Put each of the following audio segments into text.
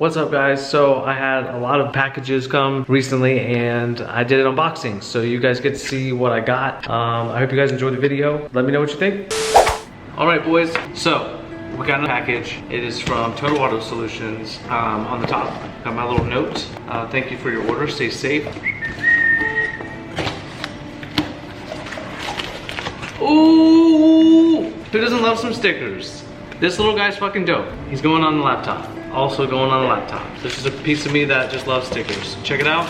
What's up guys? So I had a lot of packages come recently and I did an unboxing. So you guys get to see what I got. I hope you guys enjoyed the video. Let me know what you think. All right boys, so we got a package. It is from Total Auto Solutions. On the top, got my little note. Thank you for your order, stay safe. Ooh, who doesn't love some stickers? This little guy's fucking dope. He's going on the laptop. Also going on the laptop. This is a piece of me that just loves stickers. Check it out.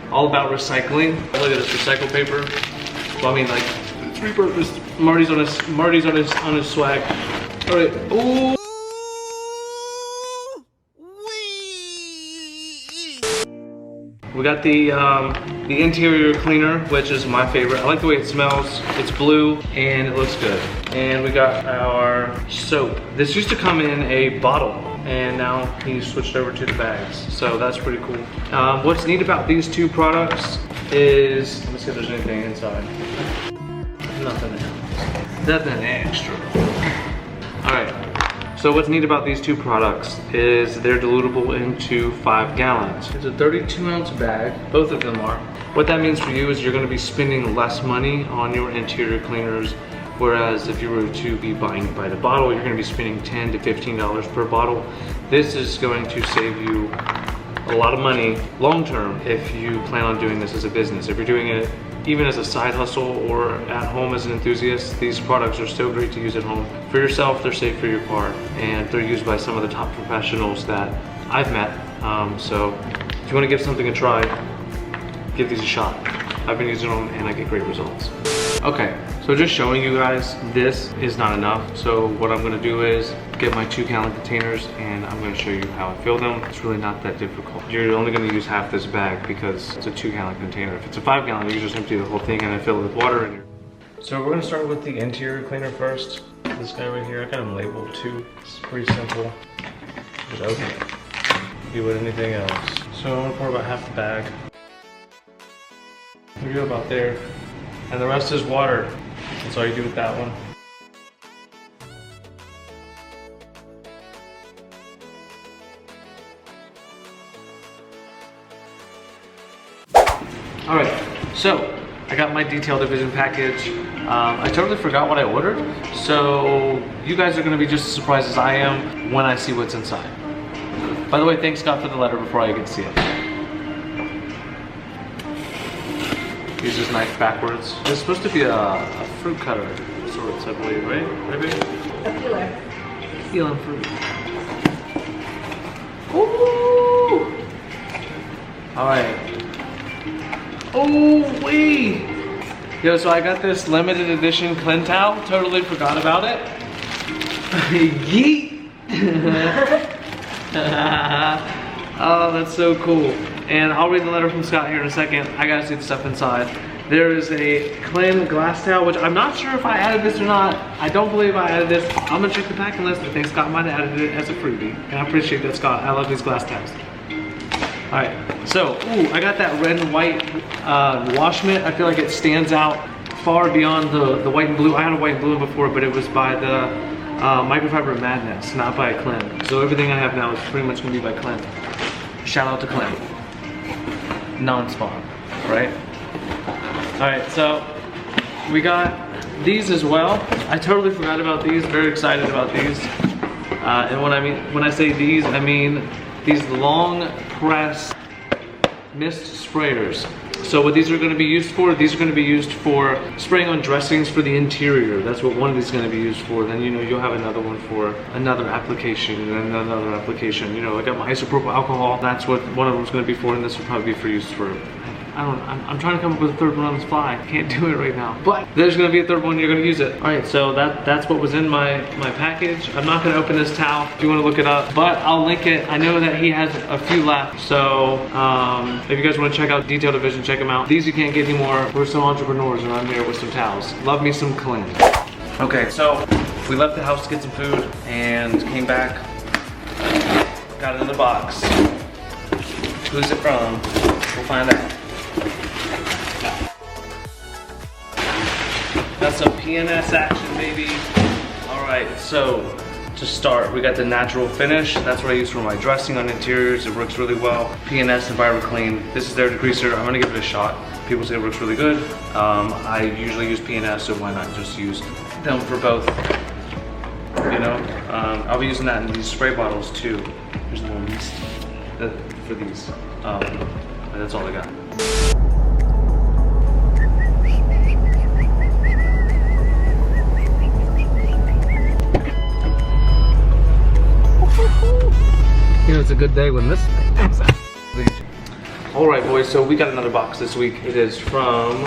All about recycling. Look at this recycled paper. Well, I mean, like, it's repurposed. Marty's on his swag. All right. Ooh. We got the interior cleaner, which is my favorite. I like the way it smells. It's blue and it looks good. And we got our soap. This used to come in a bottle, and now he switched over to the bags. So that's pretty cool. What's neat about these two products is, let me see if there's anything inside. Nothing else. Nothing extra. All right. So what's neat about these two products is they're dilutable into 5 gallons. It's a 32-ounce bag, both of them are. What that means for you is you're gonna be spending less money on your interior cleaners, whereas if you were to be buying it by the bottle, you're gonna be spending $10 to $15 per bottle. This is going to save you a lot of money long-term if you plan on doing this as a business. If you're doing it even as a side hustle or at home as an enthusiast, these products are so great to use at home. For yourself, they're safe for your car, and they're used by some of the top professionals that I've met. So if you want to give something a try, give these a shot. I've been using them and I get great results. Okay, so just showing you guys, this is not enough. So what I'm gonna do is get my 2-gallon containers and I'm gonna show you how I fill them. It's really not that difficult. You're only gonna use half this bag because it's a 2-gallon container. If it's a 5-gallon, you just empty the whole thing and then fill it with water. And so we're gonna start with the interior cleaner first. This guy right here, I got him labeled too. It's pretty simple. Just open it. You would anything else. So I'm gonna pour about half the bag. We go about there. And the rest is water. That's all you do with that one. All right, so I got my detail division package. I totally forgot what I ordered, so you guys are gonna be just as surprised as I am when I see what's inside. By the way, thanks God for the letter before I get to see it. Use this knife backwards. It's supposed to be a fruit cutter of sorts, I believe, right? Maybe? A peeler. Peeling fruit. Ooh! Alright. Oh, wait! Yo, so I got this limited edition Klin towel. Totally forgot about it. Yeet! Oh, that's so cool. And I'll read the letter from Scott here in a second. I gotta see the stuff inside. There is a Klin glass towel, which I'm not sure if I added this or not. I don't believe I added this. I'm gonna check the packing list. I think Scott might have added it as a freebie. And I appreciate that, Scott. I love these glass towels. All right, so, ooh, I got that red and white wash mitt. I feel like it stands out far beyond the white and blue. I had a white and blue one before, but it was by the Microfiber Madness, not by Klin. So everything I have now is pretty much gonna be by Klin. Shout out to Klin. Non-spawn, right? All right, so we got these as well. I totally forgot about these, very excited about these. And when I say these, I mean these long press mist sprayers. So what these are gonna be used for, these are gonna be used for spraying on dressings for the interior. That's what one of these is gonna be used for. Then, you know, you'll have another one for another application and then another application. You know, I got my isopropyl alcohol. That's what one of them is gonna be for, and this will probably be for use for, I'm trying to come up with a third one on the fly. I can't do it right now. But there's gonna be a third one, you're gonna use it. All right, so that's what was in my package. I'm not gonna open this towel if you wanna look it up, but I'll link it. I know that he has a few left. So if you guys wanna check out Detail Division, check them out. These you can't get anymore. We're some entrepreneurs around here with some towels. Love me some Klin. Okay, so we left the house to get some food and came back, got another box. Who's it from? We'll find out. Got some PNS action, baby. All right, so To start, we got the natural finish. That's what I use for my dressing on interiors. It works really well. P&S Enviro-Clean. This is their degreaser. I'm gonna give it a shot. People say it works really good. I usually use P&S, so why not just use them for both? You know, I'll be using that in these spray bottles too. Here's the one for these. And that's all I got. You know, it's a good day when this comes out. All right, boys, so we got another box this week. It is from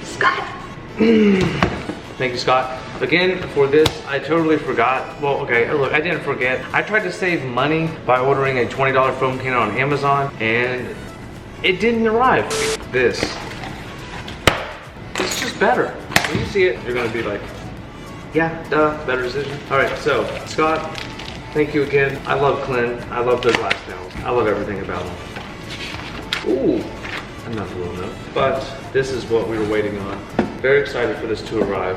Scott. Thank you, Scott. Again, for this, I totally forgot. Well, okay, look, I didn't forget. I tried to save money by ordering a $20 foam cannon on Amazon, and it didn't arrive. This. It's just better. When you see it, you're gonna be like, yeah, duh, better decision. All right, so, Scott, thank you again. I love Klin. I love their glass nails. I love everything about them. Ooh, another little note. But this is what we were waiting on. Very excited for this to arrive.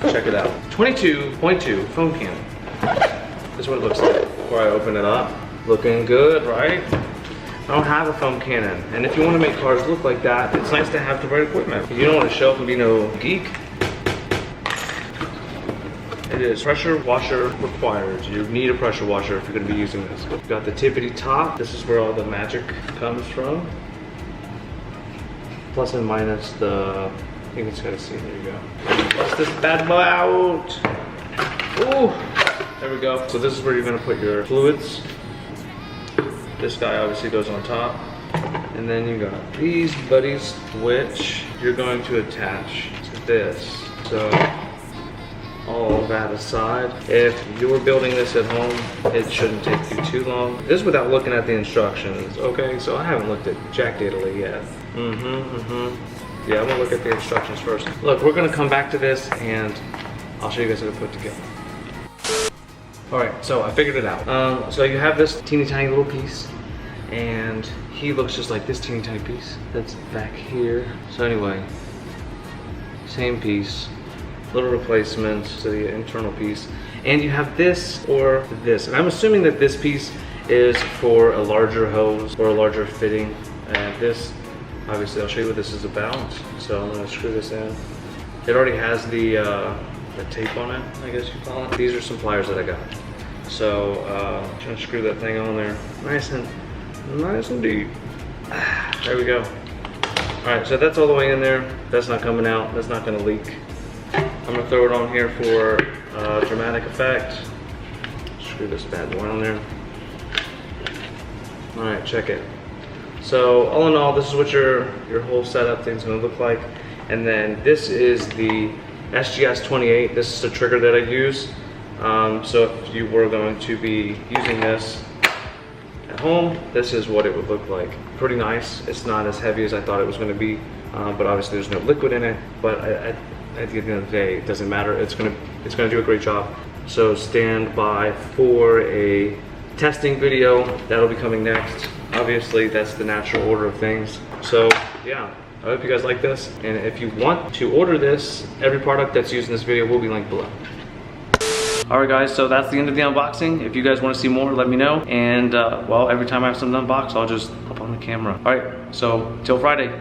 Check it out. 22.2 foam cannon. This is what it looks like before I open it up. Looking good, right? I don't have a foam cannon. And if you want to make cars look like that, it's nice to have the right equipment. You don't want to show up and be no geek. It is pressure washer required. You need a pressure washer if you're going to be using this. You've got the tippity top. This is where all the magic comes from. Plus and minus the, I think it's got a C, there you go. Bust this bad boy out. Ooh, there we go. So this is where you're gonna put your fluids. This guy obviously goes on top. And then you got these buddies, which you're going to attach to this. So, all that aside, if you're building this at home, it shouldn't take you too long. This is without looking at the instructions, okay? So I haven't looked at Jack Daily yet. Yeah, I'm gonna look at the instructions first. Look, we're gonna come back to this and I'll show you guys how to put it together. All right, so I figured it out. So you have this teeny tiny little piece and he looks just like this teeny tiny piece that's back here. So anyway, same piece. Little replacements to the internal piece, and you have this or this, and I'm assuming that this piece is for a larger hose or a larger fitting, and this, obviously I'll show you what this is about. So I'm going to screw this in. It already has the tape on it, I guess you call it. These are some pliers that I got, so I'm going to screw that thing on there nice and deep. There we go. All right, so that's all the way in there. That's not coming out. That's not going to leak. I'm gonna throw it on here for dramatic effect. Screw this bad boy on there. All right, check it. So all in all, this is what your whole setup thing's gonna look like. And then this is the SGS 28. This is the trigger that I use. So if you were going to be using this at home, this is what it would look like. Pretty nice. It's not as heavy as I thought it was gonna be, but obviously there's no liquid in it. But at the end of the day, it doesn't matter. It's gonna do a great job. So stand by for a testing video. That'll be coming next. Obviously, that's the natural order of things. So yeah, I hope you guys like this. And if you want to order this, every product that's used in this video will be linked below. All right, guys, so that's the end of the unboxing. If you guys want to see more, let me know. And well, every time I have something to unbox, I'll just hop on the camera. All right, so till Friday.